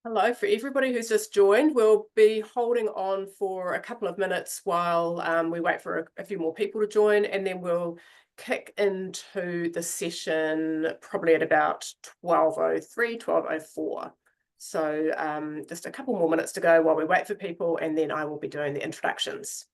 Hello, for everybody who's just joined, we'll be holding on for a couple of minutes while we wait for a few more people to join, and then we'll kick into the session probably at about 12:03, 12:04. So just a couple more minutes to go while we wait for people, and then I will be doing the introductions.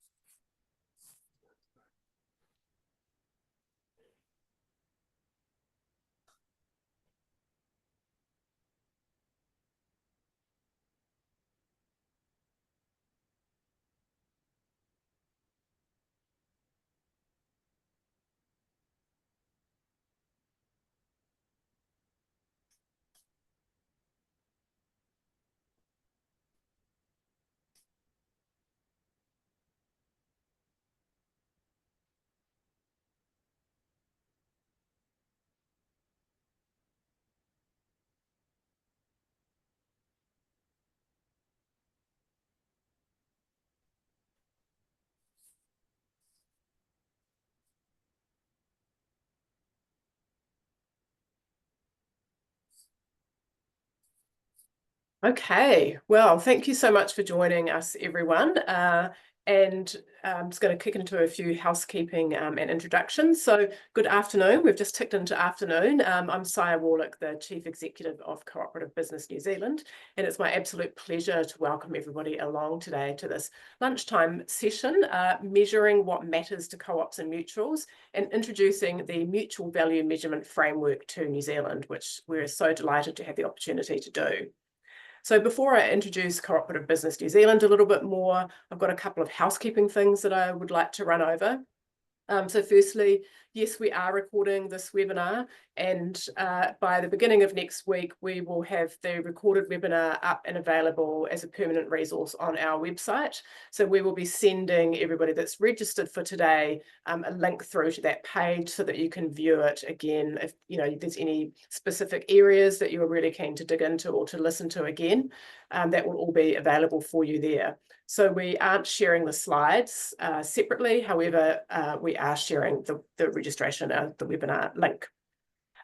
Okay, well, thank you so much for joining us, everyone. And I'm just going to kick into a few housekeeping and introductions. So good afternoon. We've just ticked into afternoon. I'm Saya Warlick, the Chief Executive of Cooperative Business New Zealand, and it's my absolute pleasure to welcome everybody along today to this lunchtime session, measuring what matters to co-ops and mutuals and introducing the Mutual Value Measurement Framework to New Zealand, which we're so delighted to have the opportunity to do. So before I introduce Cooperative Business New Zealand a little bit more, I've got a couple of housekeeping things that I would like to run over. So firstly, yes, we are recording this webinar, and by the beginning of next week, we will have the recorded webinar up and available as a permanent resource on our website. So we will be sending everybody that's registered for today a link through to that page so that you can view it again if there's any specific areas that you are really keen to dig into or to listen to again. That will all be available for you there. So we aren't sharing the slides separately. However, we are sharing the registration, the webinar link.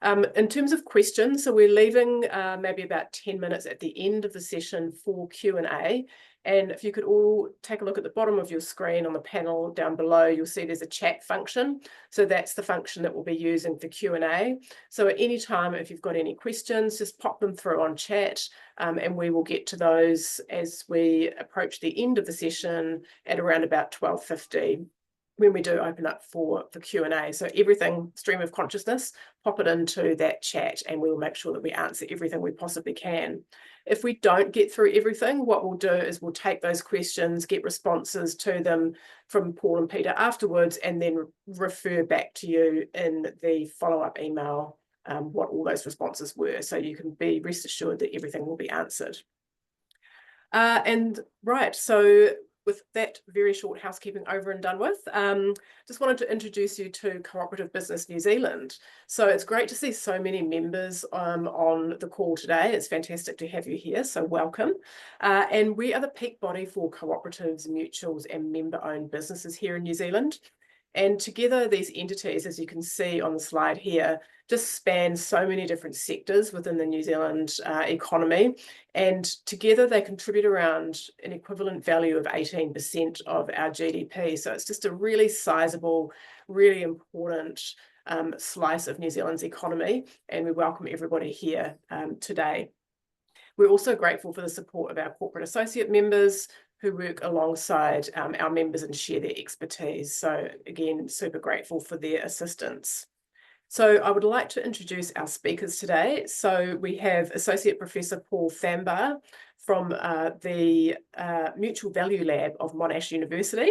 In terms of questions, so we're leaving maybe about 10 minutes at the end of the session for Q&A. And if you could all take a look at the bottom of your screen on the panel down below, you'll see there's a chat function. So that's the function that we'll be using for Q&A. So at any time, if you've got any questions, just pop them through on chat, and we will get to those as we approach the end of the session at around about 12:50. When we do open up for Q&A. So everything stream of consciousness, pop it into that chat and we will make sure that we answer everything we possibly can. If we don't get through everything, what we'll do is we'll take those questions, get responses to them from Paul and Peter afterwards, and then refer back to you in the follow-up email what all those responses were. So you can be rest assured that everything will be answered. So with that very short housekeeping over and done with, just wanted to introduce you to Cooperative Business New Zealand. So it's great to see so many members on the call today. It's fantastic to have you here, so welcome. And we are the peak body for cooperatives, mutuals and member-owned businesses here in New Zealand. And together, these entities, as you can see on the slide here, just span so many different sectors within the New Zealand economy. And together they contribute around an equivalent value of 18% of our GDP. So it's just a really sizable, really important slice of New Zealand's economy. And we welcome everybody here today. We're also grateful for the support of our corporate associate members who work alongside our members and share their expertise. So again, super grateful for their assistance. So I would like to introduce our speakers today. So we have Associate Professor Paul Thambar from the Mutual Value Lab of Monash University.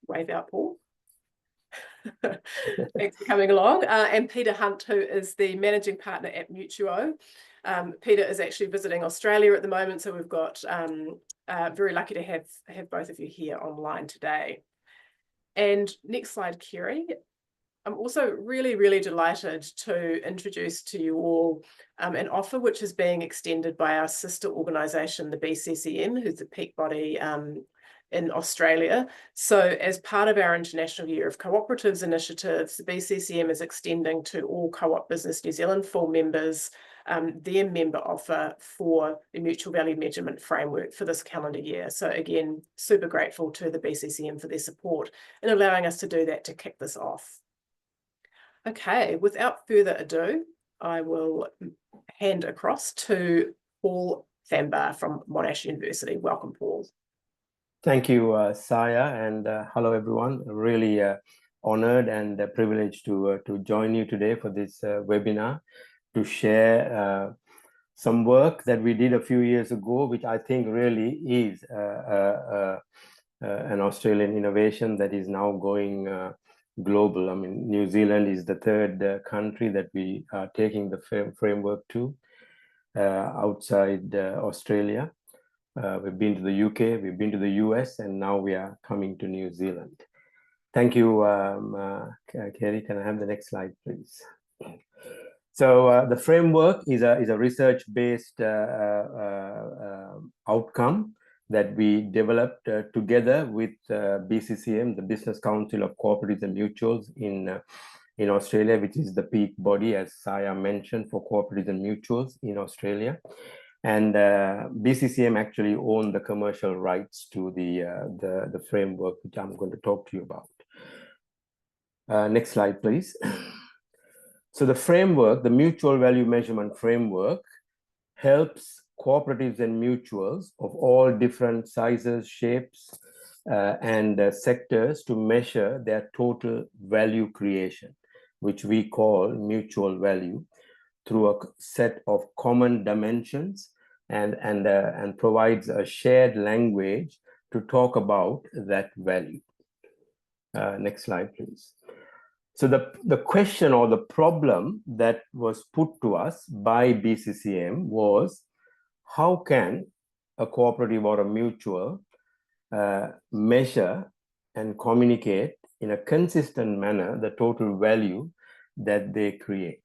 Wave out, Paul. Thanks for coming along. And Peter Hunt, who is the Managing Partner at Mutuo. Peter is actually visiting Australia at the moment, so we've got very lucky to have both of you here online today. And next slide, Kerry. I'm also really, really delighted to introduce to you all an offer which is being extended by our sister organisation, the BCCM, who's the peak body in Australia. So as part of our International Year of Cooperatives initiatives, the BCCM is extending to all Co-op Business New Zealand full members their member offer for the mutual value measurement framework for this calendar year. So again, super grateful to the BCCM for their support in allowing us to do that to kick this off. Okay, without further ado, I will hand across to Paul Thambar from Monash University. Welcome, Paul. Thank you, Saya, and hello, everyone. Really honored and privileged to join you today for this webinar to share some work that we did a few years ago, which I think really is an Australian innovation that is now going global. I mean, New Zealand is the third country that we are taking the framework to outside Australia. We've been to the UK, we've been to the US, and now we are coming to New Zealand. Thank you, Kerry. Can I have the next slide, please? So the framework is a research-based outcome that we developed together with BCCM, the Business Council of Cooperatives and Mutuals in Australia, which is the peak body, as Saya mentioned, for cooperatives and mutuals in Australia. And BCCM actually owned the commercial rights to the framework, which I'm going to talk to you about. Next slide, please. So the framework, the mutual value measurement framework, helps cooperatives and mutuals of all different sizes, shapes, and sectors to measure their total value creation, which we call mutual value, through a set of common dimensions and provides a shared language to talk about that value. Next slide, please. So the question or the problem that was put to us by BCCM was, how can a cooperative or a mutual measure and communicate in a consistent manner the total value that they create?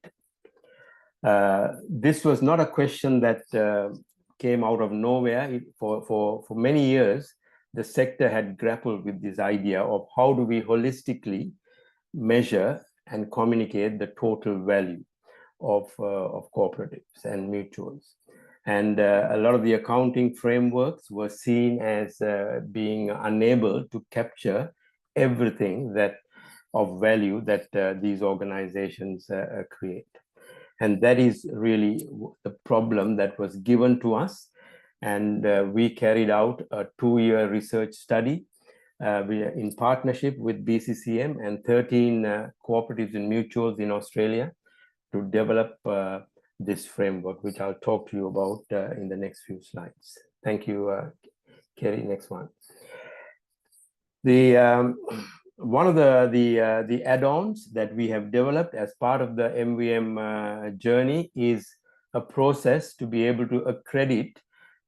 This was not a question that came out of nowhere. For many years, the sector had grappled with this idea of how do we holistically measure and communicate the total value of cooperatives and mutuals. And a lot of the accounting frameworks were seen as being unable to capture everything that of value that these organizations create. And that is really the problem that was given to us. And we carried out a 2-year research study in partnership with BCCM and 13 cooperatives and mutuals in Australia to develop this framework, which I'll talk to you about in the next few slides. Thank you, Kerry. Next one. One of the add-ons that we have developed as part of the MVM journey is a process to be able to accredit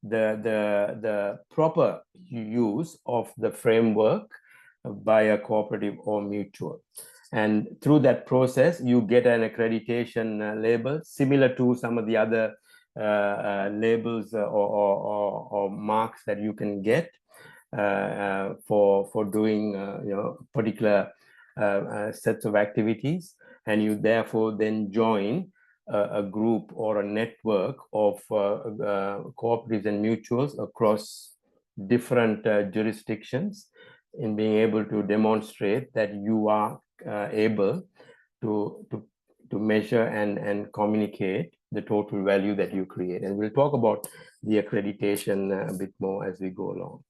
the proper use of the framework by a cooperative or mutual. And through that process, you get an accreditation label similar to some of the other labels or marks that you can get for doing particular sets of activities, and you therefore then join a group or a network of cooperatives and mutuals across different jurisdictions in being able to demonstrate that you are able to measure and communicate the total value that you create. And we'll talk about the accreditation a bit more as we go along.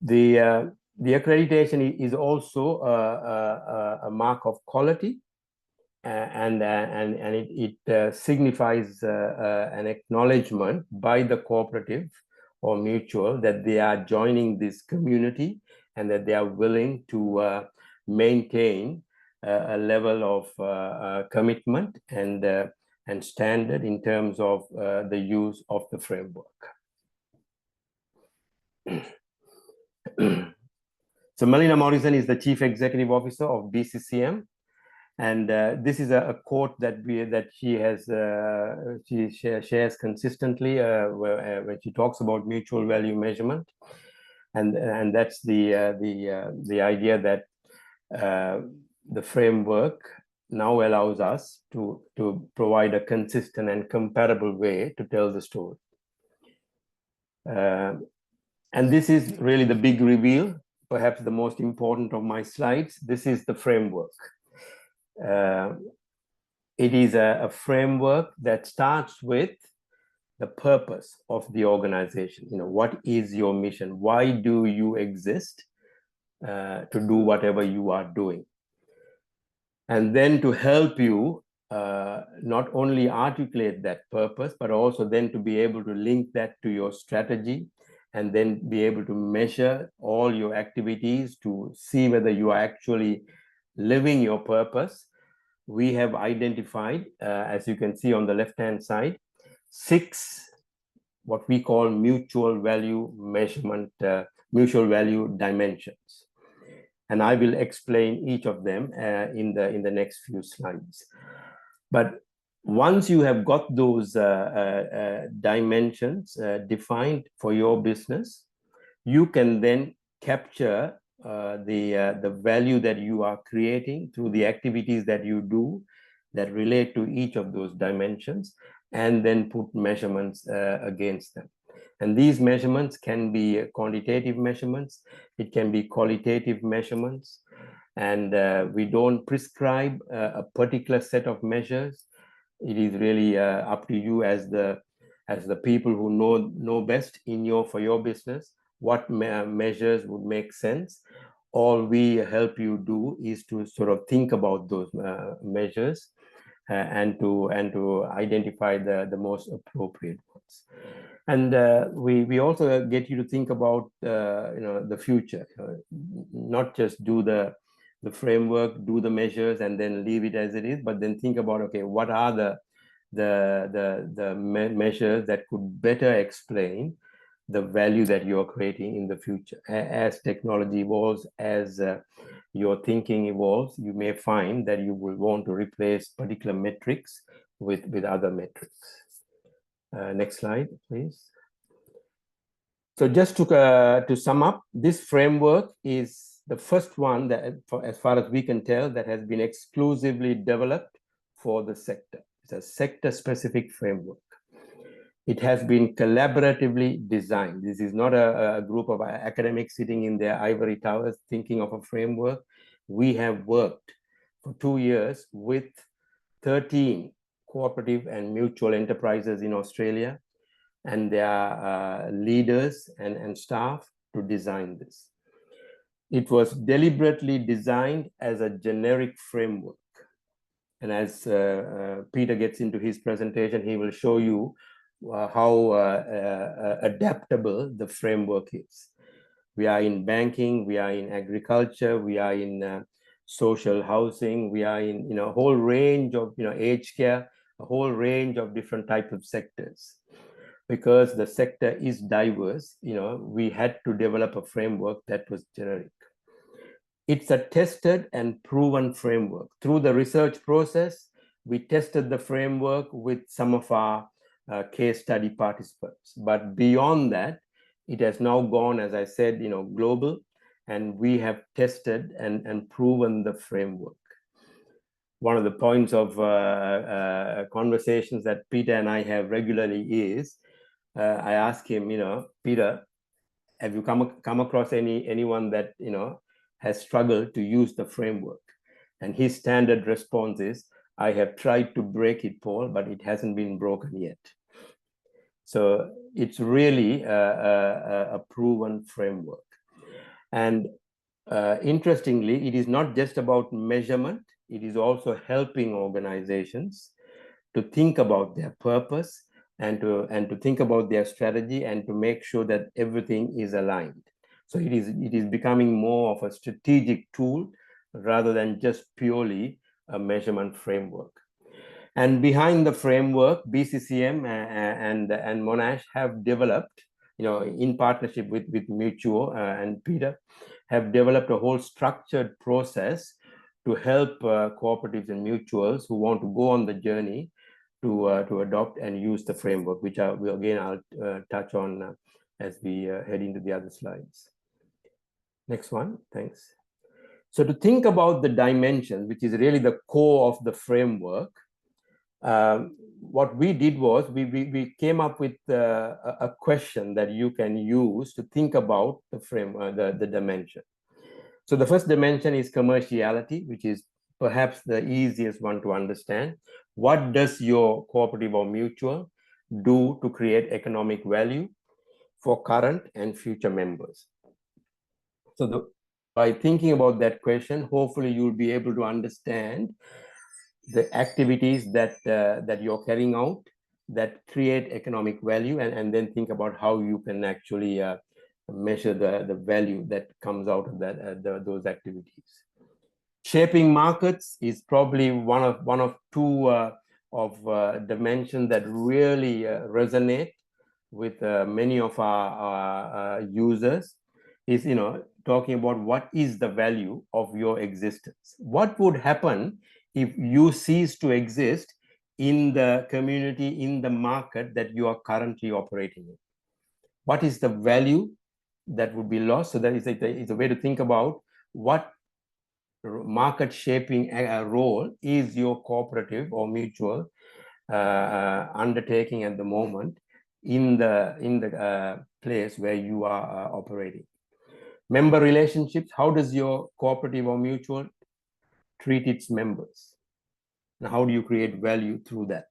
The accreditation is also a mark of quality, and it signifies an acknowledgement by the cooperative or mutual that they are joining this community and that they are willing to maintain a level of commitment and standard in terms of the use of the framework. So Melina Morrison is the Chief Executive Officer of BCCM, and this is a quote that she shares consistently when she talks about mutual value measurement, and that's the idea that the framework now allows us to provide a consistent and comparable way to tell the story. And this is really the big reveal, perhaps the most important of my slides. This is the framework. It is a framework that starts with the purpose of the organization. What is your mission? Why do you exist? To do whatever you are doing. And then to help you not only articulate that purpose, but also then to be able to link that to your strategy, and then be able to measure all your activities to see whether you are actually living your purpose. We have identified, as you can see on the left-hand side, 6 what we call mutual value measurement, mutual value dimensions. And I will explain each of them in the next few slides. But once you have got those dimensions defined for your business, you can then capture the value that you are creating through the activities that you do that relate to each of those dimensions, and then put measurements against them. And these measurements can be quantitative measurements, it can be qualitative measurements, and we don't prescribe a particular set of measures. It is really up to you as the people who know best for your business what measures would make sense. All we help you do is to sort of think about those measures and to identify the most appropriate ones. And we also get you to think about the future, not just do the framework, do the measures, and then leave it as it is, but then think about, okay, what are the measures that could better explain the value that you're creating in the future. As technology evolves, as your thinking evolves, you may find that you will want to replace particular metrics with other metrics. Next slide, please. So just to sum up, this framework is the first one that, as far as we can tell, that has been exclusively developed for the sector. It's a sector-specific framework. It has been collaboratively designed. This is not a group of academics sitting in their ivory towers thinking of a framework. We have worked for 2 years with 13 cooperative and mutual enterprises in Australia and their leaders and staff to design this. It was deliberately designed as a generic framework. And as Peter gets into his presentation, he will show you how adaptable the framework is. We are in banking, we are in agriculture, we are in social housing, we are in a whole range of aged care, a whole range of different types of sectors. Because the sector is diverse, we had to develop a framework that was generic. It's a tested and proven framework. Through the research process, we tested the framework with some of our case study participants. But beyond that, it has now gone, as I said, global, and we have tested and proven the framework. One of the points of conversations that Peter and I have regularly is, I ask him, Peter, have you come across anyone that has struggled to use the framework? And his standard response is, I have tried to break it, Paul, but it hasn't been broken yet. So it's really a proven framework. And interestingly, it is not just about measurement, it is also helping organizations to think about their purpose and to think about their strategy and to make sure that everything is aligned. So it is becoming more of a strategic tool rather than just purely a measurement framework. And behind the framework, BCCM and Monash have developed, in partnership with Mutuo and Peter, have developed a whole structured process to help cooperatives and mutuals who want to go on the journey to adopt and use the framework, which I'll touch on as we head into the other slides. Next one, thanks. So to think about the dimension, which is really the core of the framework, what we did was we came up with a question that you can use to think about the the dimension. So the first dimension is commerciality, which is perhaps the easiest one to understand. What does your cooperative or mutual do to create economic value for current and future members? So by thinking about that question, hopefully you'll be able to understand the activities that that you're carrying out that create economic value, and then think about how you can actually measure the value that comes out of that those activities. Shaping markets is probably one of two dimensions that really resonate with many of our users. Is talking about what is the value of your existence. What would happen if you cease to exist in the community, in the market that you are currently operating in? What is the value that would be lost? So that is a way to think about what market shaping role is your cooperative or mutual undertaking at the moment in the place where you are operating. Member relationships, how does your cooperative or mutual treat its members? And how do you create value through that?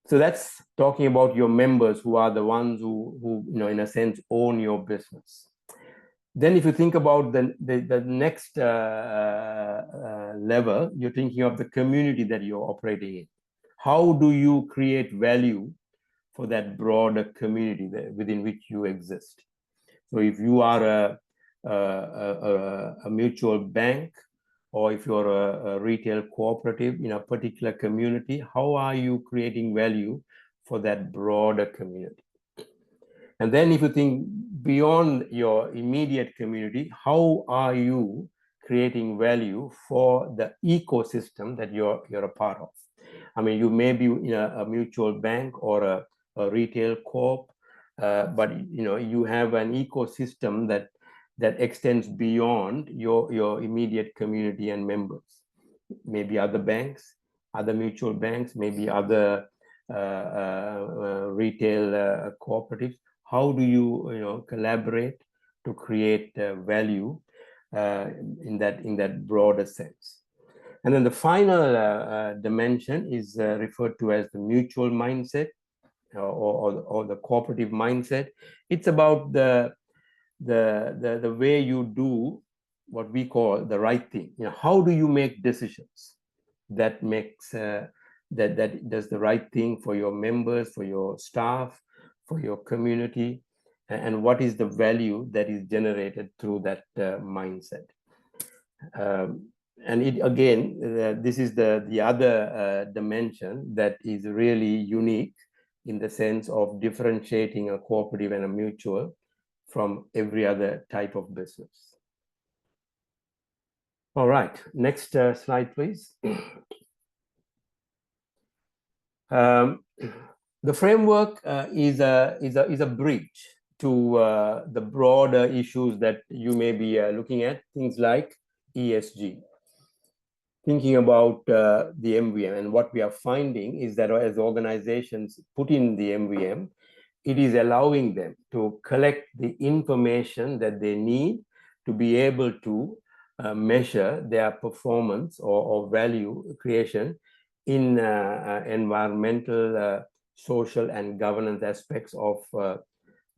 So that's talking about your members, who are the ones who in a sense own your business. Then if you think about the next level, you're thinking of the community that you're operating in. How do you create value for that broader community within which you exist? So if you are a mutual bank, or if you're a retail cooperative in a particular community, how are you creating value for that broader community? And then if you think beyond your immediate community, how are you creating value for the ecosystem that you're a part of? I mean, you may be in a mutual bank or a retail co-op, but you have an ecosystem that extends beyond your immediate community and members. Maybe other banks, other mutual banks, maybe other retail cooperatives. How do you collaborate to create value in that broader sense? And then the final dimension is referred to as the mutual mindset or the cooperative mindset. It's about the way you do what we call the right thing. How do you make decisions that makes that does the right thing for your members, for your staff, for your community, and what is the value that is generated through that mindset? And it again, this is the other dimension that is really unique in the sense of differentiating a cooperative and a mutual from every other type of business. All right, next slide, please. The framework is a bridge to the broader issues that you may be looking at, things like ESG. Thinking about the MVM, and what we are finding is that as organizations put in the MVM, it is allowing them to collect the information that they need to be able to measure their performance or value creation in environmental, social, and governance aspects of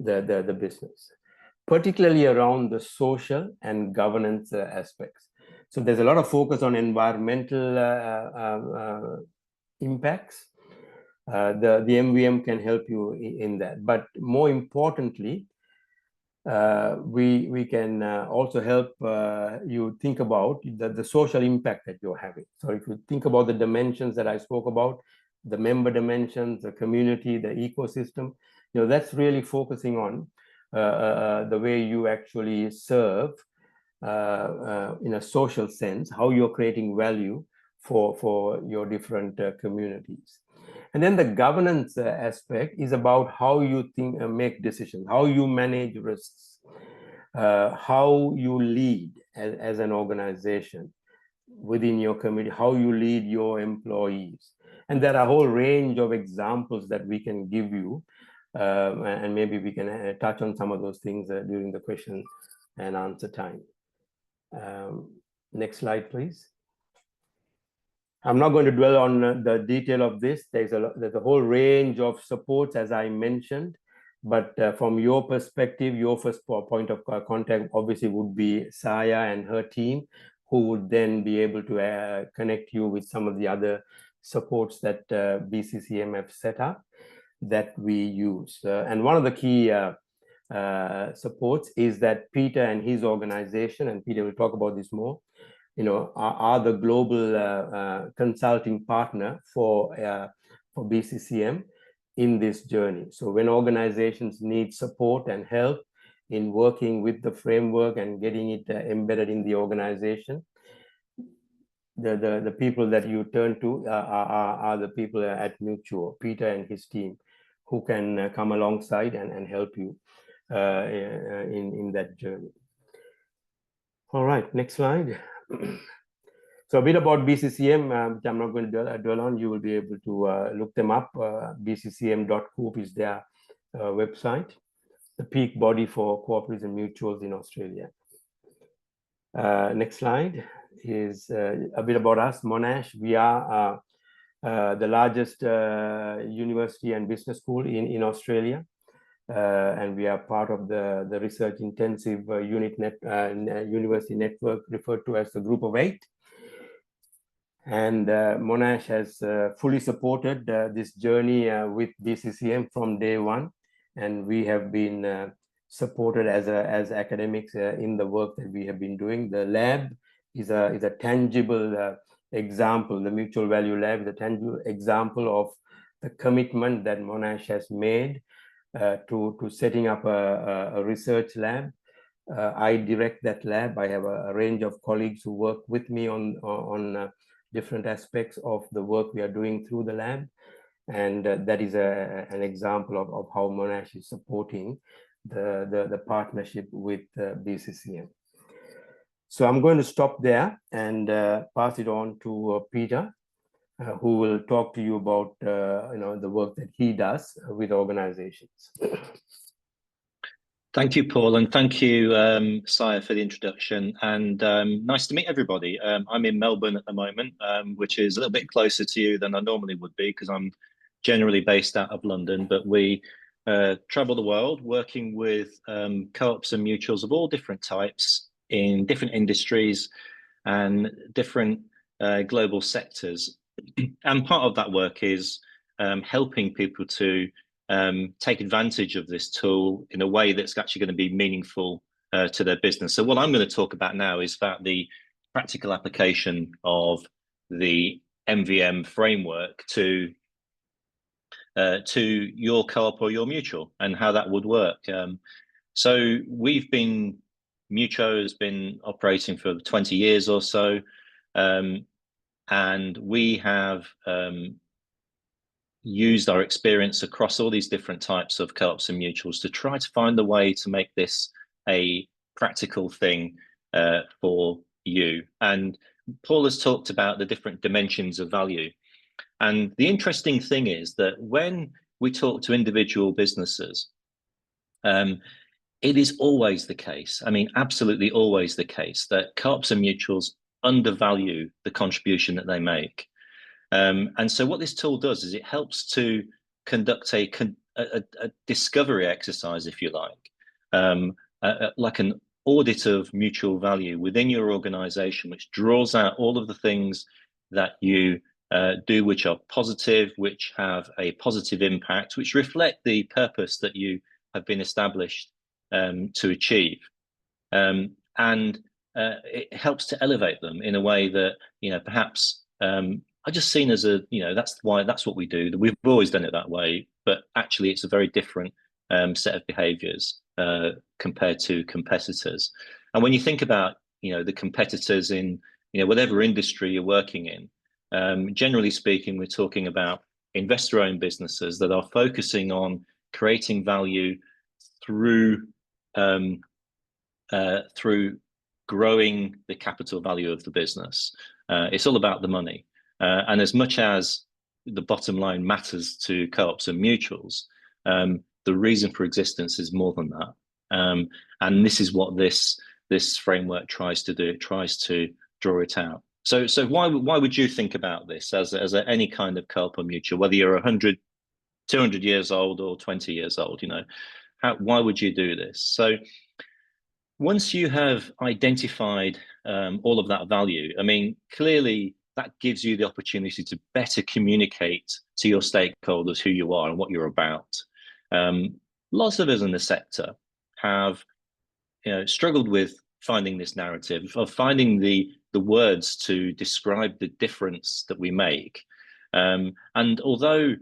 the business, particularly around the social and governance aspects. So there's a lot of focus on environmental impacts. The MVM can help you in that, but more importantly, we can also help you think about the social impact that you're having. So if you think about the dimensions that I spoke about, the member dimensions, the community, the ecosystem, that's really focusing on the way you actually serve in a social sense, how you're creating value for your different communities. And then the governance aspect is about how you think, make decisions, how you manage risks, how you lead as an organization within your community, how you lead your employees. And there are a whole range of examples that we can give you, and maybe we can touch on some of those things during the question and answer time. Next slide, please. I'm not going to dwell on the detail of this. There's a whole range of supports, as I mentioned, but from your perspective, your first point of contact obviously would be Saya and her team, who would then be able to connect you with some of the other supports that BCCM have set up that we use. And one of the key supports is that Peter and his organization, and Peter will talk about this more, are the global consulting partner for BCCM in this journey. So when organizations need support and help in working with the framework and getting it embedded in the organization, the people that you turn to are the people at Mutual, Peter and his team, who can come alongside and help you in that journey. All right, next slide. So a bit about BCCM, which I'm not going to dwell on. You will be able to look them up. bccm.coop is their website, the peak body for cooperatives and mutuals in Australia. Next slide is a bit about us, Monash. We are the largest university and business school in Australia. And we are part of the research intensive university network referred to as the Group of 8. And Monash has fully supported this journey with BCCM from day one. And we have been supported as academics in the work that we have been doing. The lab is a tangible example. The Mutual Value Lab is a tangible example of the commitment that Monash has made to setting up a research lab. I direct that lab. I have a range of colleagues who work with me on different aspects of the work we are doing through the lab. And that is an example of how Monash is supporting the partnership with BCCM. So I'm going to stop there and pass it on to Peter, who will talk to you about the work that he does with organizations. Thank you, Paul, and thank you, Saya, for the introduction. And nice to meet everybody. I'm in Melbourne at the moment, which is a little bit closer to you than I normally would be because I'm generally based out of London. But we travel the world working with co-ops and mutuals of all different types in different industries and different global sectors. And part of that work is helping people to take advantage of this tool in a way that's actually going to be meaningful to their business. So what I'm going to talk about now is about the practical application of the MVM framework to your co-op or your mutual and how that would work. So Mutuo has been operating for 20 years or so, and we have used our experience across all these different types of co-ops and mutuals to try to find a way to make this a practical thing for you. And Paul has talked about the different dimensions of value. And the interesting thing is that when we talk to individual businesses, it is always the case, I mean, absolutely always the case, that co-ops and mutuals undervalue the contribution that they make. And so what this tool does is it helps to conduct a discovery exercise, if you like an audit of mutual value within your organization, which draws out all of the things that you do which are positive, which have a positive impact, which reflect the purpose that you have been established to achieve. And it helps to elevate them in a way that, perhaps are just seen as that's what we do. We've always done it that way, but actually it's a very different set of behaviors compared to competitors. And when you think about, the competitors in, whatever industry you're working in, generally speaking, we're talking about investor-owned businesses that are focusing on creating value through through growing the capital value of the business. It's all about the money. And as much as the bottom line matters to co-ops and mutuals, the reason for existence is more than that. And this is what this framework tries to do. It tries to draw it out. So why would you think about this as any kind of co-op or mutual, whether you're 100, 200 years old or 20 years old? You know, why would you do this? So once you have identified all of that value, I mean, clearly that gives you the opportunity to better communicate to your stakeholders who you are and what you're about. Lots of us in the sector have, struggled with finding this narrative, of finding the words to describe the difference that we make. And although,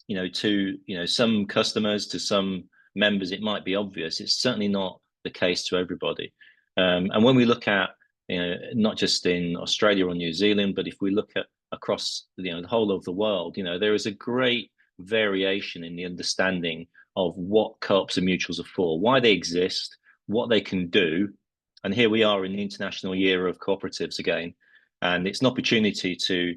to some customers, to some members, it might be obvious, it's certainly not the case to everybody. And when we look at, not just in Australia or New Zealand, but if we look at across the whole of the world, there is a great variation in the understanding of what co-ops and mutuals are for, why they exist, what they can do. And here we are in the International Year of Cooperatives again, and it's an opportunity to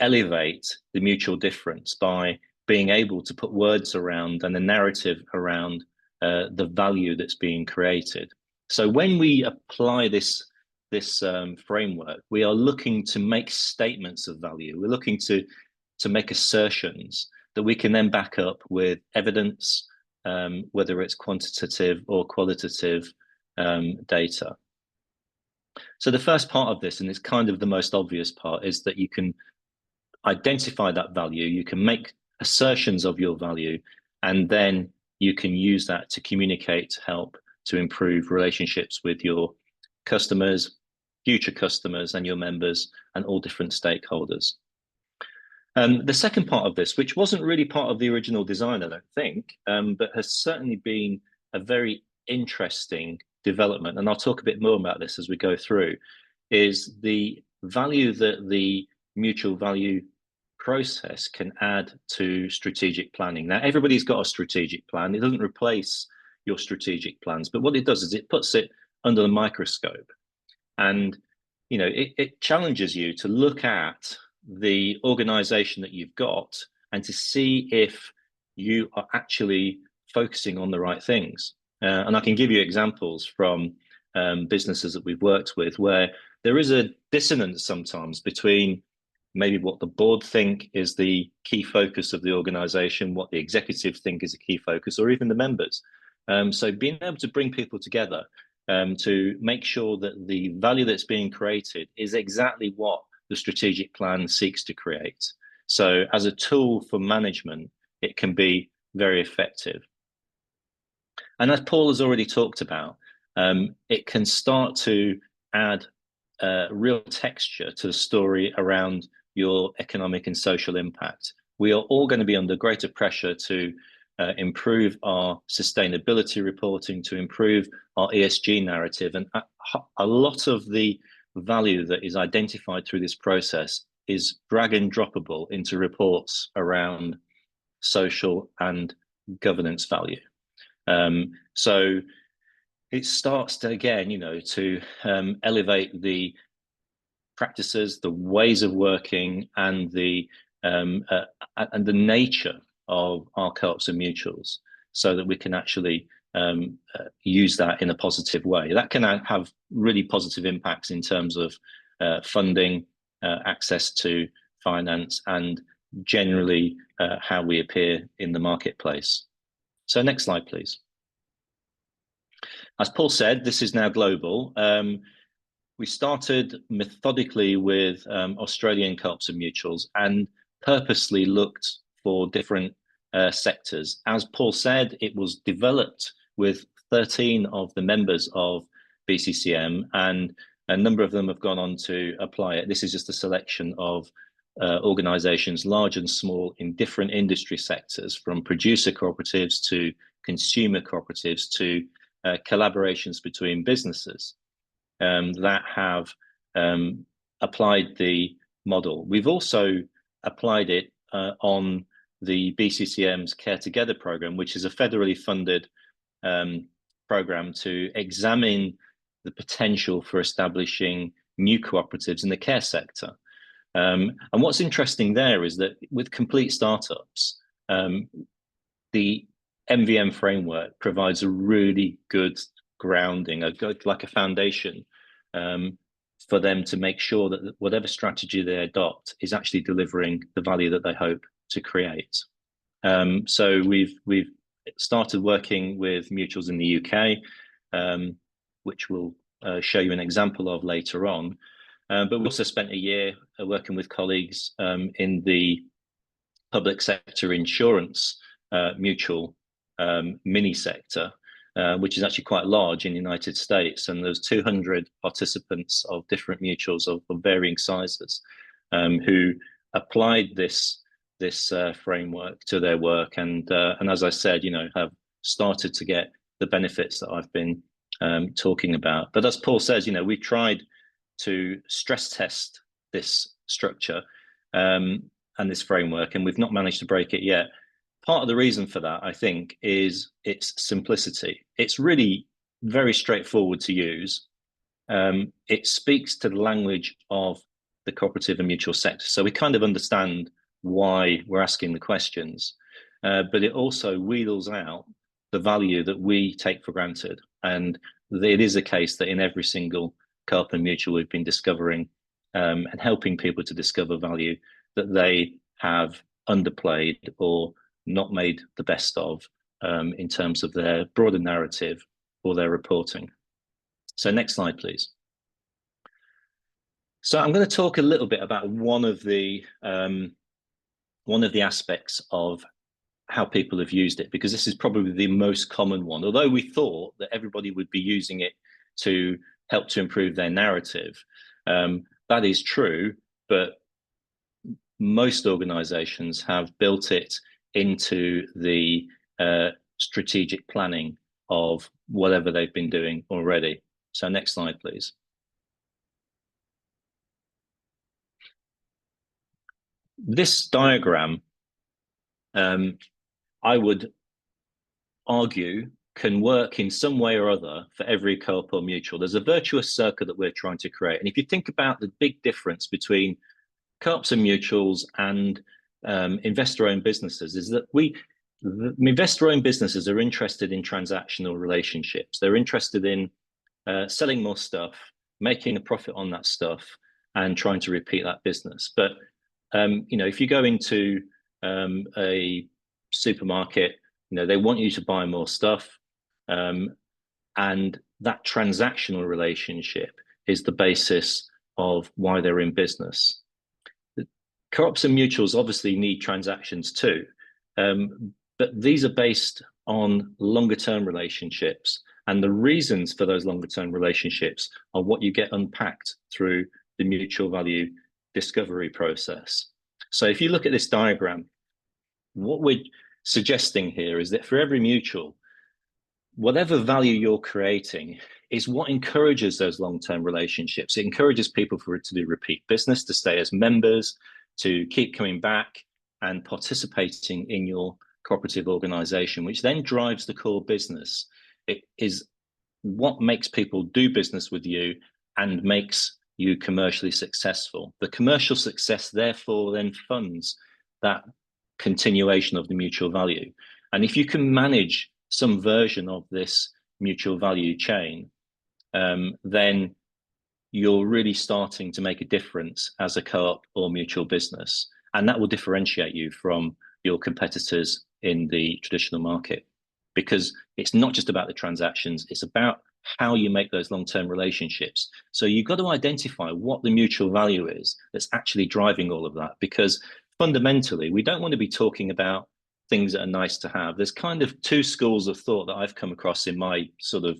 elevate the mutual difference by being able to put words around and a narrative around the value that's being created. So when we apply this framework, we are looking to make statements of value. We're looking to make assertions that we can then back up with evidence, whether it's quantitative or qualitative data. So the first part of this, and it's kind of the most obvious part, is that you can identify that value, you can make assertions of your value, and then you can use that to communicate, to help to improve relationships with your customers, future customers, and your members, and all different stakeholders. The second part of this, which wasn't really part of the original design, I don't think, but has certainly been a very interesting development, and I'll talk a bit more about this as we go through, is the value that the mutual value process can add to strategic planning. Now, everybody's got a strategic plan. It doesn't replace your strategic plans, but what it does is it puts it under the microscope, and it challenges you to look at the organization that you've got and to see if you are actually focusing on the right things. And I can give you examples from businesses that we've worked with where there is a dissonance sometimes between maybe what the board think is the key focus of the organization, what the executive think is a key focus, or even the members. So being able to bring people together to make sure that the value that's being created is exactly what the strategic plan seeks to create. So as a tool for management, it can be very effective. And as Paul has already talked about, it can start to add real texture to the story around your economic and social impact. We are all going to be under greater pressure to improve our sustainability reporting, to improve our ESG narrative. And a lot of the value that is identified through this process is drag and droppable into reports around social and governance value. So it starts to, again, to elevate the practices, the ways of working, and the nature of our co-ops and mutuals, so that we can actually use that in a positive way. That can have really positive impacts in terms of funding, access to finance, and generally how we appear in the marketplace. So next slide, please. As Paul said, this is now global. We started methodically with Australian co-ops and mutuals and purposely looked for different sectors. As Paul said, it was developed with 13 of the members of BCCM, and a number of them have gone on to apply it. This is just a selection of organizations, large and small, in different industry sectors, from producer cooperatives to consumer cooperatives to collaborations between businesses that have applied the model. We've also applied it on the BCCM's Care Together program, which is a federally funded program to examine the potential for establishing new cooperatives in the care sector. And what's interesting there is that with complete startups, the MVM framework provides a really good grounding, like a foundation for them to make sure that whatever strategy they adopt is actually delivering the value that they hope to create. So we've started working with mutuals in the UK, which we'll show you an example of later on. But we also spent a year working with colleagues in the public sector insurance mutual mini sector, which is actually quite large in the United States. And there's 200 participants of different mutuals of varying sizes who applied this framework to their work. And as I said, have started to get the benefits that I've been talking about. But as Paul says, we tried to stress test this structure and this framework, and we've not managed to break it yet. Part of the reason for that, I think, is its simplicity. It's really very straightforward to use. It speaks to the language of the cooperative and mutual sector, so we kind of understand why we're asking the questions, but it also wheedles out the value that we take for granted. And it is a case that in every single co-op and mutual we've been discovering and helping people to discover value that they have underplayed or not made the best of in terms of their broader narrative or their reporting. So next slide, please. So I'm going to talk a little bit about one of the aspects of how people have used it, because this is probably the most common one. Although we thought that everybody would be using it to help to improve their narrative, that is true, but most organizations have built it into the strategic planning of whatever they've been doing already. So next slide, please. This diagram, I would argue, can work in some way or other for every co-op or mutual. There's a virtuous circle that we're trying to create. And if you think about the big difference between co-ops and mutuals and investor-owned businesses, is that investor-owned businesses are interested in transactional relationships. They're interested in selling more stuff, making a profit on that stuff, and trying to repeat that business. But if you go into a supermarket, they want you to buy more stuff, and that transactional relationship is the basis of why they're in business. Co-ops and mutuals obviously need transactions too, but these are based on longer term relationships, and the reasons for those longer term relationships are what you get unpacked through the mutual value discovery process. So if you look at this diagram, what we're suggesting here is that for every mutual, whatever value you're creating is what encourages those long-term relationships. It encourages people to do repeat business, to stay as members, to keep coming back and participating in your cooperative organization, which then drives the core business. It is what makes people do business with you and makes you commercially successful. The commercial success, therefore, then funds that continuation of the mutual value. And if you can manage some version of this mutual value chain, then you're really starting to make a difference as a co-op or mutual business. And that will differentiate you from your competitors in the traditional market, because it's not just about the transactions, it's about how you make those long-term relationships. So you've got to identify what the mutual value is that's actually driving all of that, because fundamentally, we don't want to be talking about things that are nice to have. There's kind of two schools of thought that I've come across in my sort of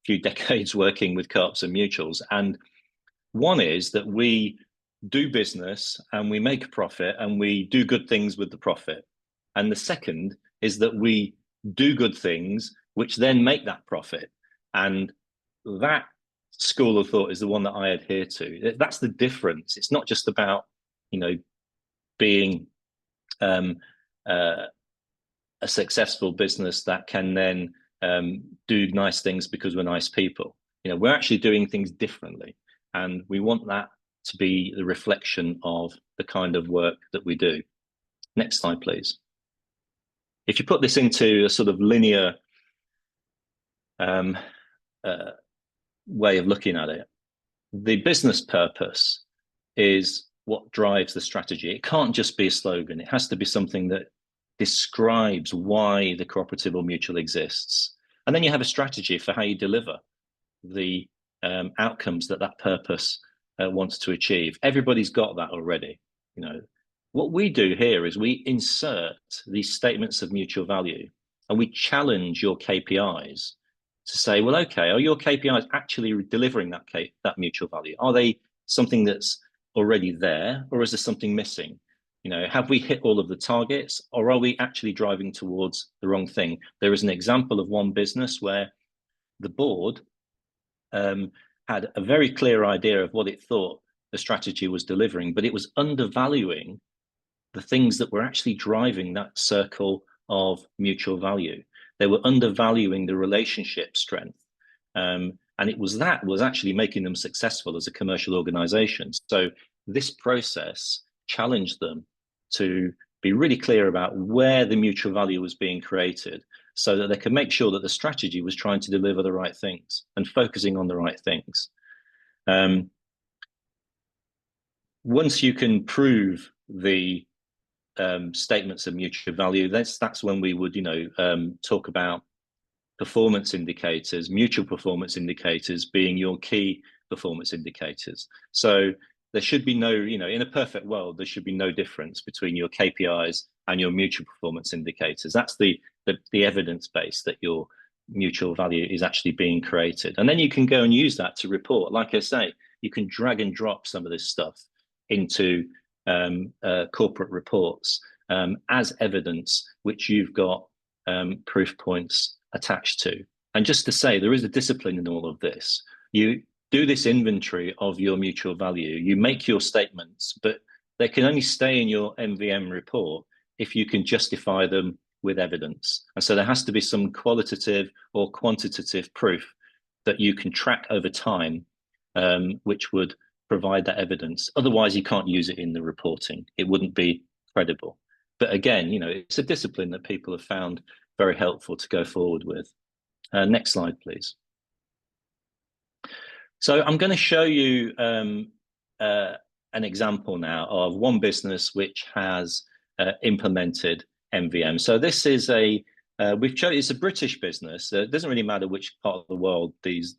few decades working with co-ops and mutuals. And one is that we do business and we make a profit and we do good things with the profit. And the second is that we do good things which then make that profit. And that school of thought is the one that I adhere to. That's the difference. It's not just about, being a successful business that can then do nice things because we're nice people. We're actually doing things differently, and we want that to be the reflection of the kind of work that we do. Next slide, please. If you put this into a sort of linear way of looking at it, the business purpose is what drives the strategy. It can't just be a slogan. It has to be something that describes why the cooperative or mutual exists. And then you have a strategy for how you deliver the outcomes that that purpose wants to achieve. Everybody's got that already. What we do here is we insert these statements of mutual value, and we challenge your KPIs to say, well, okay, are your KPIs actually delivering that mutual value? Are they something that's already there, or is there something missing? Have we hit all of the targets, or are we actually driving towards the wrong thing? There is an example of one business where the board had a very clear idea of what it thought the strategy was delivering, but it was undervaluing the things that were actually driving that circle of mutual value. They were undervaluing the relationship strength. And it was actually making them successful as a commercial organization. So this process challenged them to be really clear about where the mutual value was being created, so that they could make sure that the strategy was trying to deliver the right things and focusing on the right things. Once you can prove the statements of mutual value, that's when we would talk about performance indicators, mutual performance indicators being your key performance indicators. So there should be no, in a perfect world, there should be no difference between your KPIs and your mutual performance indicators. That's the evidence base that your mutual value is actually being created. And then you can go and use that to report. Like I say, you can drag and drop some of this stuff into corporate reports as evidence, which you've got proof points attached to. And just to say, there is a discipline in all of this. You do this inventory of your mutual value, you make your statements, but they can only stay in your MVM report if you can justify them with evidence. And so there has to be some qualitative or quantitative proof that you can track over time, which would provide that evidence. Otherwise, you can't use it in the reporting. It wouldn't be credible. But again, it's a discipline that people have found very helpful to go forward with. Next slide, please. So I'm going to show you an example now of one business which has implemented MVM. So this is it's a British business. It doesn't really matter which part of the world these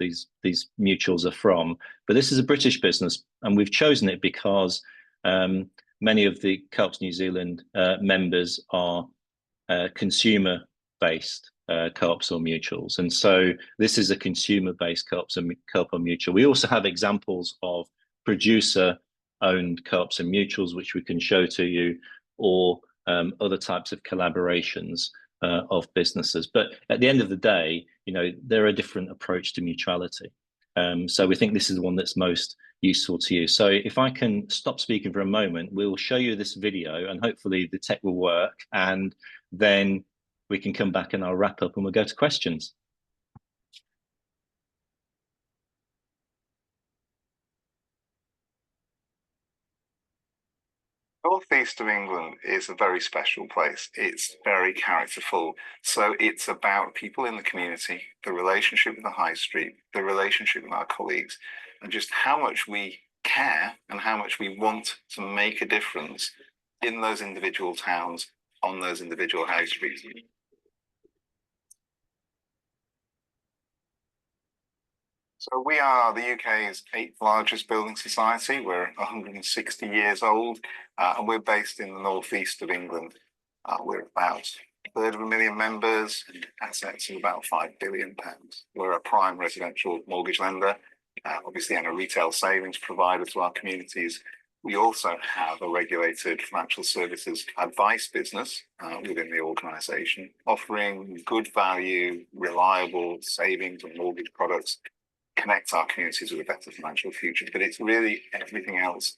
mutuals are from, but this is a British business, and we've chosen it because many of the Co-ops New Zealand members are consumer-based co-ops or mutuals, and so this is a consumer-based co-op or mutual. We also have examples of producer-owned co-ops and mutuals, which we can show to you, or other types of collaborations of businesses. But at the end of the day, they're a different approach to mutuality. So we think this is the one that's most useful to you. So if I can stop speaking for a moment, we'll show you this video, and hopefully the tech will work, and then we can come back and I'll wrap up and we'll go to questions. North East of England is a very special place. It's very characterful. So it's about people in the community, the relationship with the high street, the relationship with our colleagues, and just how much we care and how much we want to make a difference in those individual towns, on those individual high streets. So we are the UK's 8th largest building society. We're 160 years old, and we're based in the northeast of England. We're about 1/3 members, and assets of about £5 billion. We're a prime residential mortgage lender, obviously, and a retail savings provider to our communities. We also have a regulated financial services advice business within the organisation, offering good value, reliable savings and mortgage products, connect our communities with a better financial future. But it's really everything else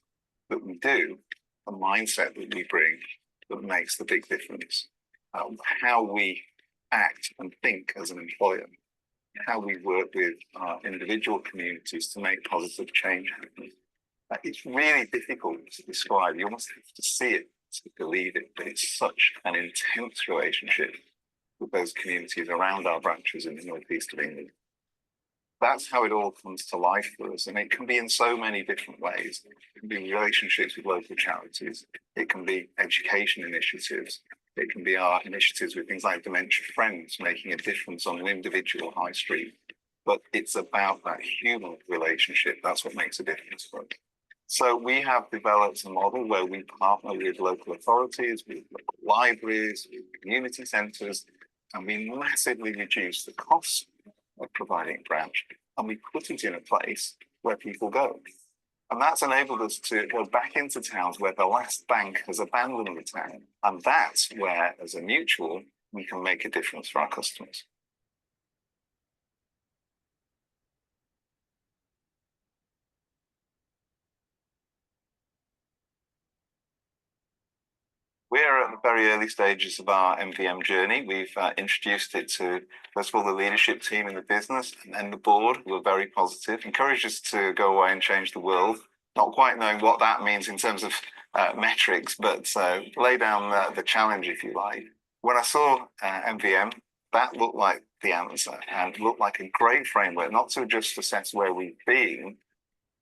that we do, the mindset that we bring, that makes the big difference. How we act and think as an employer, how we work with our individual communities to make positive change happen. It's really difficult to describe. You almost have to see it to believe it, but it's such an intense relationship with those communities around our branches in the northeast of England. That's how it all comes to life for us. And it can be in so many different ways. It can be relationships with local charities. It can be education initiatives. It can be our initiatives with things like Dementia Friends, making a difference on an individual high street. But it's about that human relationship. That's what makes a difference for us. So we have developed a model where we partner with local authorities, with local libraries, with community centres, and we massively reduce the cost of providing a branch, and we put it in a place where people go. And that's enabled us to go back into towns where the last bank has abandoned the town. And that's where, as a mutual, we can make a difference for our customers. We're at the very early stages of our MVM journey. We've introduced it to, first of all, the leadership team in the business, and then the board, who are very positive, encouraged us to go away and change the world. Not quite knowing what that means in terms of metrics, but lay down the challenge, if you like. When I saw MVM, that looked like the answer and looked like a great framework, not to just assess where we've been,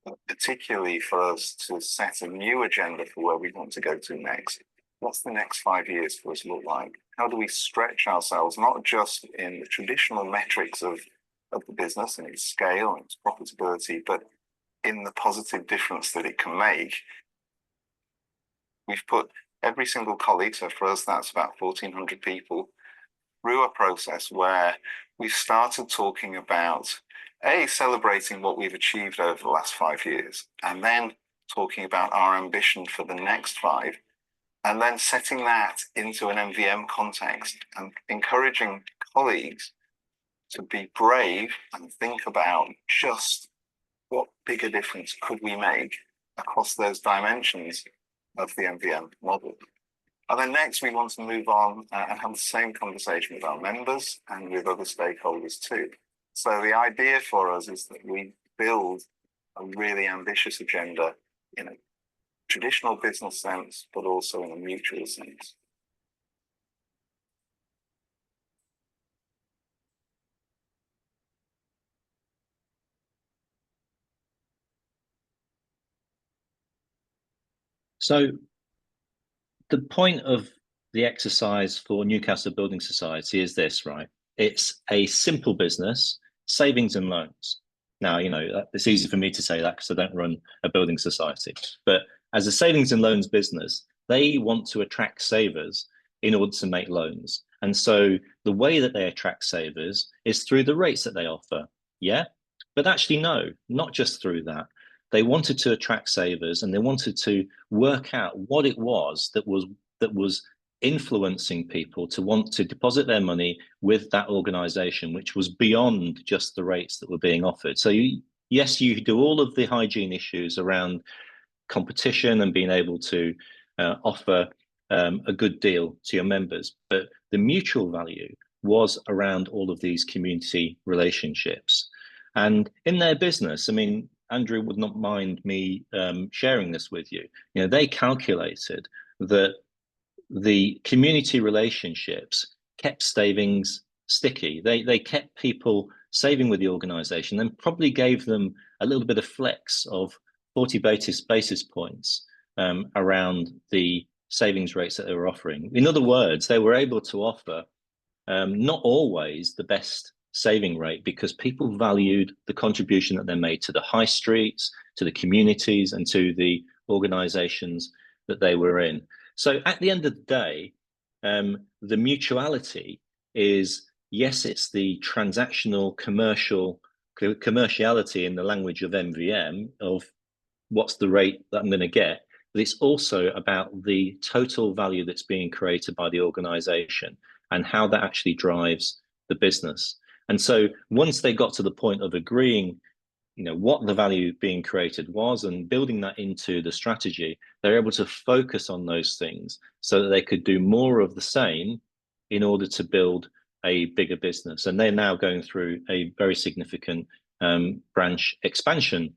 but particularly for us to set a new agenda for where we want to go to next. What's the next 5 years for us look like? How do we stretch ourselves, not just in the traditional metrics of the business and its scale and its profitability, but in the positive difference that it can make? We've put every single colleague, so for us that's about 1,400 people, through a process where we've started talking about, celebrating what we've achieved over the last 5 years, and then talking about our ambition for the next 5, and then setting that into an MVM context and encouraging colleagues to be brave and think about just what bigger difference could we make across those dimensions of the MVM model. And then next, we want to move on and have the same conversation with our members and with other stakeholders too. So the idea for us is that we build a really ambitious agenda in a traditional business sense, but also in a mutual sense. So the point of the exercise for Newcastle Building Society is this, right? It's a simple business, savings and loans. Now, you know, it's easy for me to say that because I don't run a building society, but as a savings and loans business, they want to attract savers in order to make loans. And so the way that they attract savers is through the rates that they offer. Yeah, but actually, no, not just through that. They wanted to attract savers and they wanted to work out what it was that was influencing people to want to deposit their money with that organization, which was beyond just the rates that were being offered. So yes, you do all of the hygiene issues around competition and being able to offer a good deal to your members, but the mutual value was around all of these community relationships. And in their business, I mean, Andrew would not mind me sharing this with you. You know, they calculated that the community relationships kept savings sticky. They kept people saving with the organization and probably gave them a little bit of flex of 40 basis points around the savings rates that they were offering. In other words, they were able to offer not always the best saving rate because people valued the contribution that they made to the high streets, to the communities, and to the organizations that they were in. So at the end of the day, the mutuality is, yes, it's the transactional commerciality in the language of MVM of what's the rate that I'm going to get, but it's also about the total value that's being created by the organization and how that actually drives the business. And so once they got to the point of agreeing, you know, what the value being created was and building that into the strategy, they're able to focus on those things so that they could do more of the same in order to build a bigger business, and they're now going through a very significant branch expansion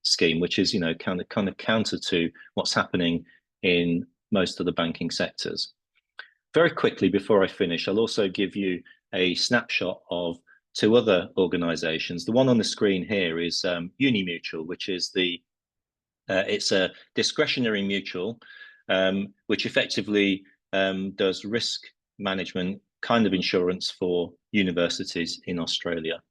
scheme, which is, you know, kind of counter to what's happening in most of the banking sectors. Very quickly before I finish, I'll also give you a snapshot of two other organisations. The one on the screen here is Unimutual, which is it's a discretionary mutual, which effectively does risk management kind of insurance for universities in Australia.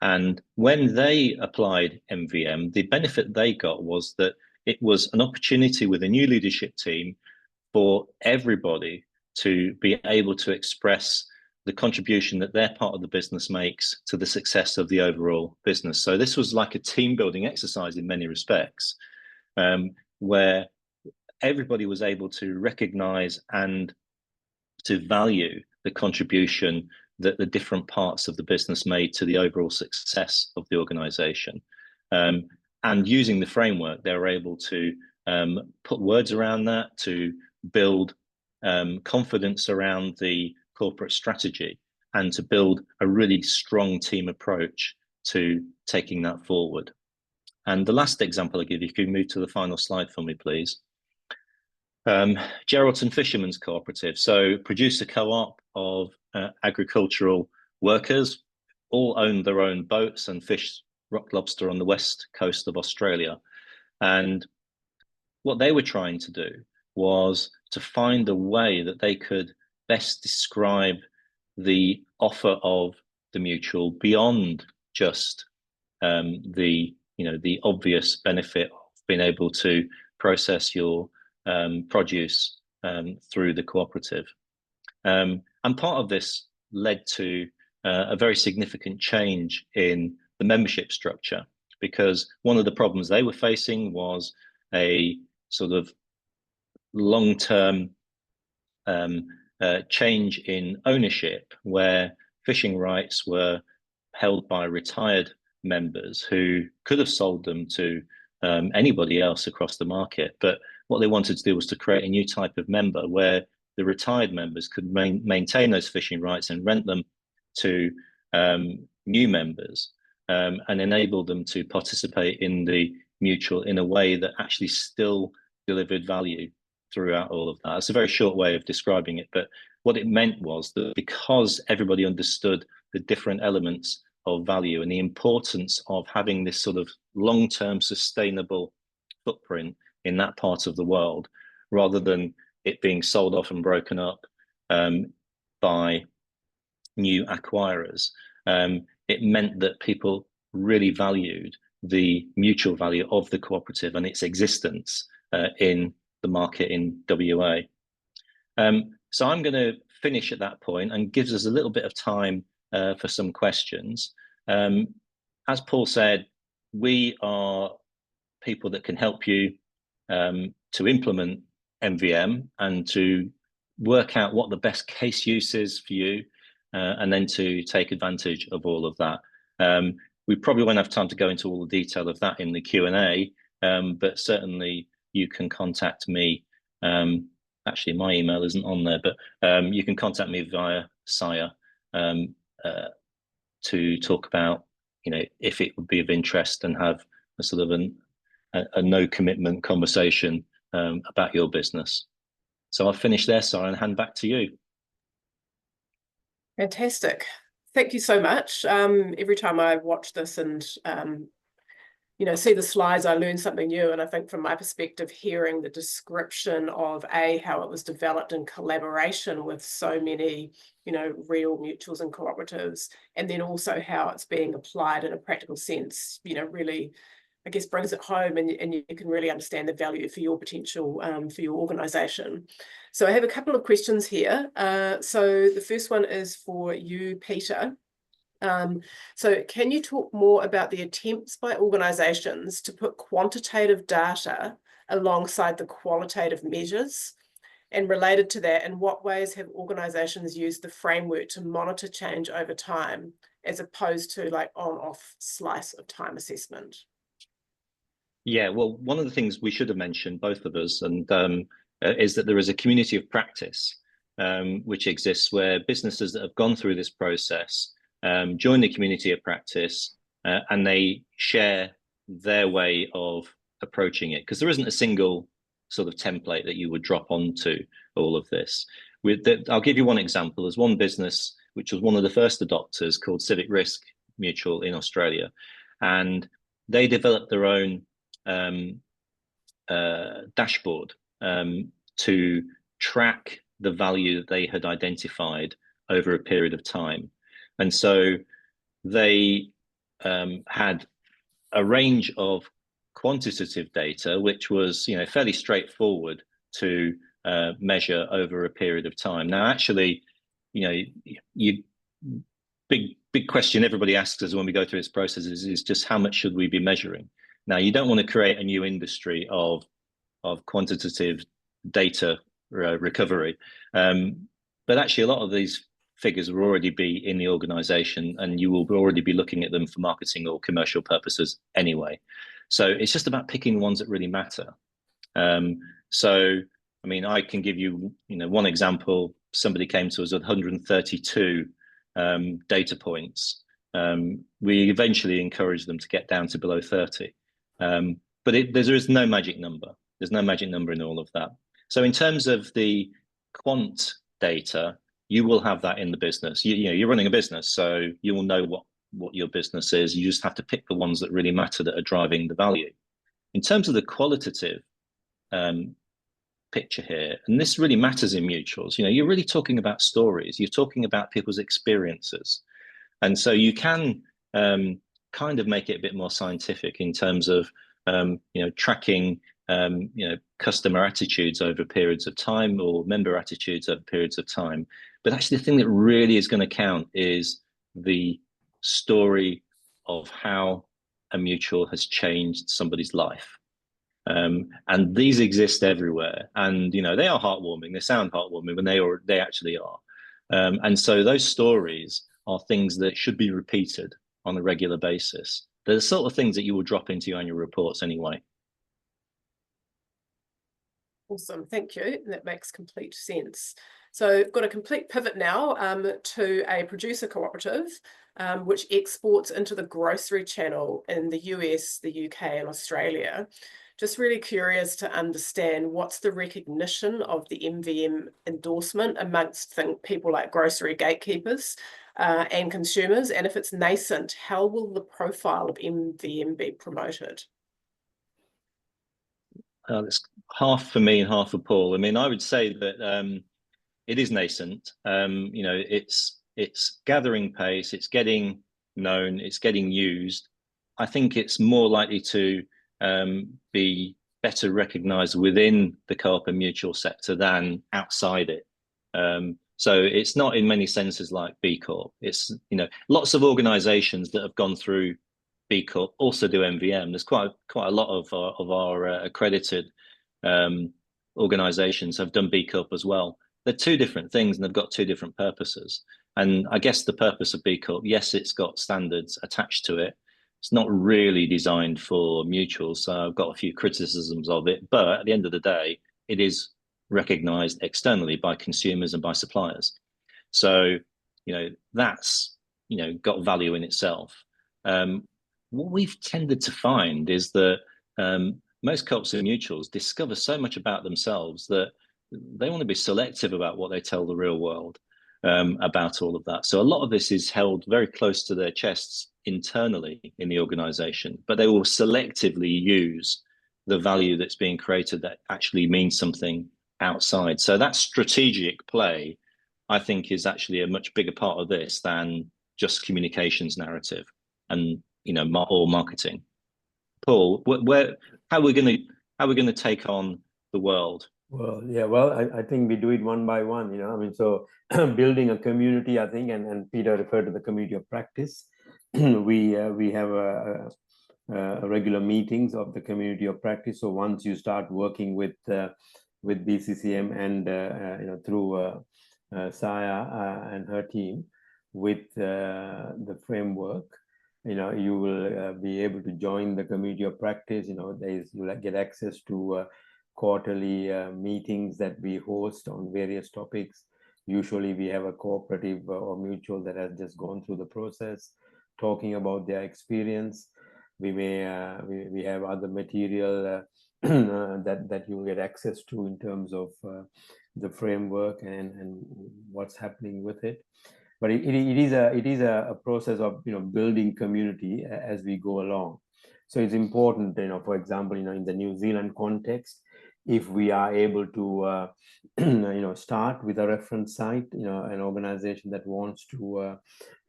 And when they applied MVM, the benefit they got was that it was an opportunity with a new leadership team for everybody to be able to express the contribution that their part of the business makes to the success of the overall business. So this was like a team building exercise in many respects, where everybody was able to recognize and to value the contribution that the different parts of the business made to the overall success of the organization. And using the framework, they were able to put words around that, to build confidence around the corporate strategy, and to build a really strong team approach to taking that forward. And the last example I give you, if you can move to the final slide for me, please. Geraldton Fishermen's Cooperative, so producer co-op of agricultural workers, all own their own boats and fish rock lobster on the west coast of Australia. And what they were trying to do was to find a way that they could best describe the offer of the mutual beyond just the obvious benefit of being able to process your produce through the cooperative. And part of this led to a very significant change in the membership structure, because one of the problems they were facing was a sort of long-term change in ownership, where fishing rights were held by retired members who could have sold them to anybody else across the market. But what they wanted to do was to create a new type of member where the retired members could maintain those fishing rights and rent them to new members, and enable them to participate in the mutual in a way that actually still delivered value throughout all of that. It's a very short way of describing it, but what it meant was that because everybody understood the different elements of value and the importance of having this sort of long-term sustainable footprint in that part of the world, rather than it being sold off and broken up by new acquirers, it meant that people really valued the mutual value of the cooperative and its existence in the market in WA. So I'm going to finish at that point and gives us a little bit of time for some questions. As Paul said, we are people that can help you to implement MVM and to work out what the best case use is for you, and then to take advantage of all of that. We probably won't have time to go into all the detail of that in the Q&A, but certainly you can contact me. Actually, my email isn't on there, but you can contact me via SIRE to talk about, if it would be of interest, and have a sort of a no commitment conversation about your business. So I'll finish there, Sarah, and hand back to you. Fantastic. Thank you so much. Every time I watch this and see the slides, I learn something new. And I think from my perspective, hearing the description of how it was developed in collaboration with so many, real mutuals and cooperatives, and then also how it's being applied in a practical sense, really, I guess, brings it home, and you can really understand the value for your potential, for your organisation. So I have a couple of questions here. So the first one is for you, Peter. So can you talk more about the attempts by organisations to put quantitative data alongside the qualitative measures? And related to that, in what ways have organisations used the framework to monitor change over time, as opposed to like on-off slice of time assessment? Yeah, well, one of the things we should have mentioned, both of us, and is that there is a community of practice which exists where businesses that have gone through this process join the community of practice and they share their way of approaching it, because there isn't a single sort of template that you would drop onto all of this. I'll give you one example. There's one business which was one of the first adopters called Civic Risk Mutual in Australia, and they developed their own dashboard to track the value that they had identified over a period of time. And so they had a range of quantitative data, which was, you know, fairly straightforward to measure over a period of time. Now, actually, you know, big question everybody asks us when we go through this process is just how much should we be measuring? Now, you don't want to create a new industry of quantitative data recovery, but actually a lot of these figures will already be in the organization, and you will already be looking at them for marketing or commercial purposes anyway. So it's just about picking ones that really matter. So, I mean, I can give you, one example. Somebody came to us with 132 data points. We eventually encouraged them to get down to below 30. But there is no magic number. There's no magic number in all of that. So in terms of the quant data, you will have that in the business. You're running a business, so you will know what your business is. You just have to pick the ones that really matter, that are driving the value. In terms of the qualitative picture here, and this really matters in mutuals, you're really talking about stories. You're talking about people's experiences. And so you can kind of make it a bit more scientific in terms of, tracking, customer attitudes over periods of time, or member attitudes over periods of time. But actually the thing that really is going to count is the story of how a mutual has changed somebody's life. And these exist everywhere. And, they are heartwarming. They sound heartwarming when they actually are. And so those stories are things that should be repeated on a regular basis. They're the sort of things that you will drop into your annual reports anyway. Awesome, thank you. That makes complete sense. So got a complete pivot now to a producer cooperative, which exports into the grocery channel in the US, the UK and Australia. Just really curious to understand what's the recognition of the MVM endorsement amongst people like grocery gatekeepers and consumers, and if it's nascent, how will the profile of MVM be promoted? It's half for me and half for Paul. I mean, I would say that it is nascent. It's gathering pace. It's getting known. It's getting used. I think it's more likely to be better recognised within the co-op and mutual sector than outside it. So it's not in many senses like B Corp. It's, lots of organisations that have gone through B Corp also do MVM. There's quite a lot of our accredited organisations have done B Corp as well. They're two different things, and they've got two different purposes. And I guess the purpose of B Corp, yes, it's got standards attached to it. It's not really designed for mutuals, so I've got a few criticisms of it. But at the end of the day, it is recognised externally by consumers and by suppliers. So, that's, got value in itself. What we've tended to find is that most co-ops and mutuals discover so much about themselves that they want to be selective about what they tell the real world about all of that. So a lot of this is held very close to their chests internally in the organization, but they will selectively use the value that's being created that actually means something outside. So that strategic play, I think, is actually a much bigger part of this than just communications narrative and or marketing. Paul, how are we going to take on the world? Well, yeah, I think we do it one by one, so building a community, I think, and Peter referred to the community of practice. we have regular meetings of the community of practice. So once you start working with BCCM and through Saya and her team with the framework, you will be able to join the community of practice. You'll get access to quarterly meetings that we host on various topics. Usually we have a cooperative or mutual that has just gone through the process, talking about their experience. We may we have other material that you get access to in terms of the framework and what's happening with it. But it is a process of building community as we go along. So it's important, for example, in the New Zealand context, if we are able to start with a reference site, an organization that wants to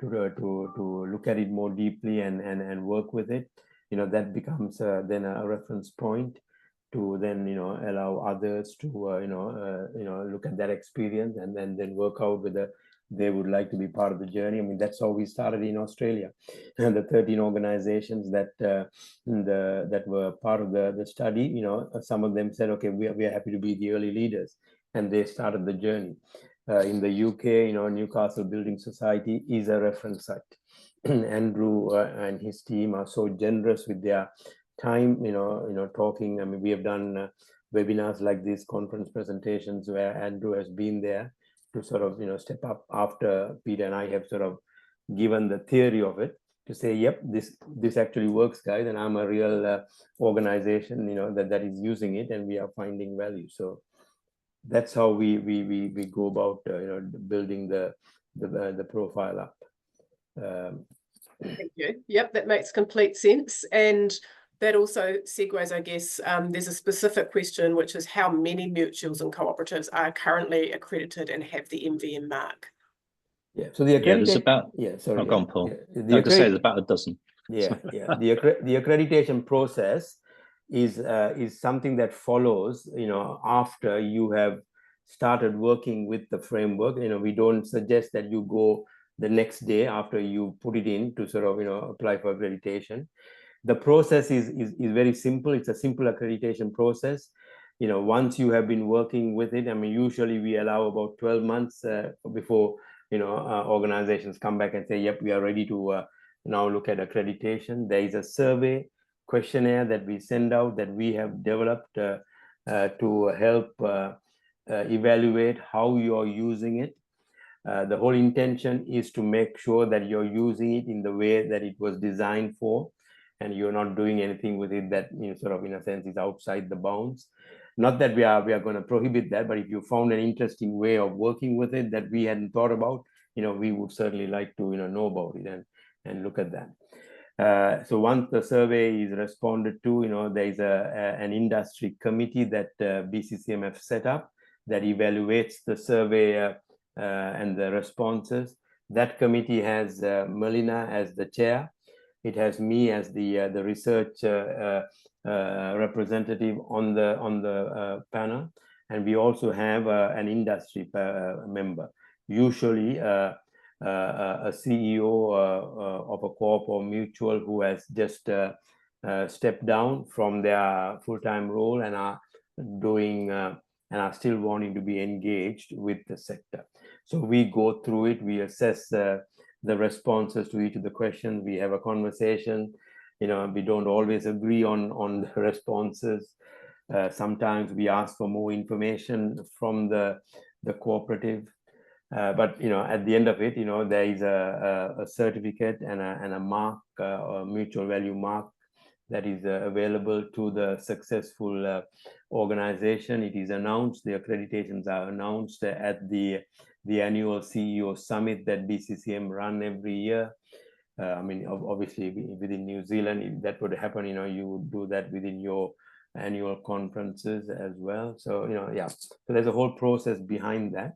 look at it more deeply and work with it, that becomes then a reference point to then allow others to look at that experience and then work out whether they would like to be part of the journey. I mean, that's how we started in Australia, and the 13 organizations that that were part of the study. Some of them said, okay, we are happy to be the early leaders, and they started the journey. In the UK, Newcastle Building Society is a reference site. Andrew and his team are so generous with their time, talking. I mean, we have done webinars like this, conference presentations where Andrew has been there to sort of step up after Peter and I have sort of given the theory of it, to say, yep, this actually works, guys, and I'm a real organization that is using it, and we are finding value. So that's how we go about building the profile up. Thank you. Yep, that makes complete sense. And that also segues, I guess, there's a specific question, which is how many mutuals and cooperatives are currently accredited and have the MVM mark? Yeah, so the there's about sorry. Go on, Paul. Yeah. I say there's about a dozen. Yeah. The accreditation process is something that follows, after you have started working with the framework. We don't suggest that you go the next day after you put it in to sort of apply for accreditation. The process is very simple. It's a simple accreditation process. Once you have been working with it, I mean, usually we allow about 12 months before organizations come back and say, yep, we are ready to now look at accreditation. There is a survey questionnaire that we send out that we have developed to help evaluate how you're using it. The whole intention is to make sure that you're using it in the way that it was designed for, and you're not doing anything with it that sort of in a sense is outside the bounds. Not that we are going to prohibit that, but if you found an interesting way of working with it that we hadn't thought about, we would certainly like to know about it and look at that. So once the survey is responded to, there is an industry committee that BCCM have set up that evaluates the survey and the responses. That committee has Melina as the chair. It has me as the research representative on the panel, and we also have an industry member. Usually, a CEO of a co-op or mutual who has just stepped down from their full-time role and are doing and are still wanting to be engaged with the sector. So we go through it. We assess the responses to each of the questions. We have a conversation. We don't always agree on the responses. Sometimes we ask for more information from the cooperative. But at the end of it, there is a certificate and a mark, a mutual value mark that is available to the successful organization. It is announced. The accreditations are announced at the annual CEO summit that BCCM run every year. I mean, obviously within New Zealand, if that would happen, you would do that within your annual conferences as well. So, yeah, so there's a whole process behind that,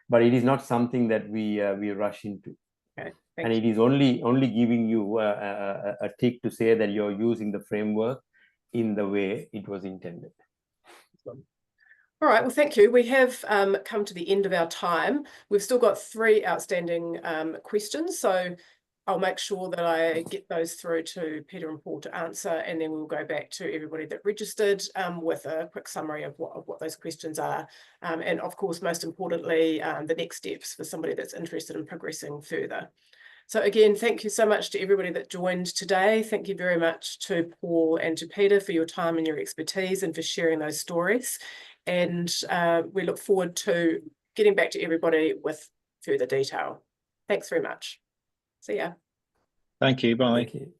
but it is not something that we rush into. Okay, and it is only giving you a tick to say that you're using the framework in the way it was intended. All right, well, thank you. We have come to the end of our time. We've still got 3 outstanding questions, so I'll make sure that I get those through to Peter and Paul to answer, and then we'll go back to everybody that registered with a quick summary of what those questions are. And of course, most importantly, the next steps for somebody that's interested in progressing further. So again, thank you so much to everybody that joined today. Thank you very much to Paul and to Peter for your time and your expertise and for sharing those stories. And we look forward to getting back to everybody with further detail. Thanks very much. See ya. Thank you. Bye. Thank you.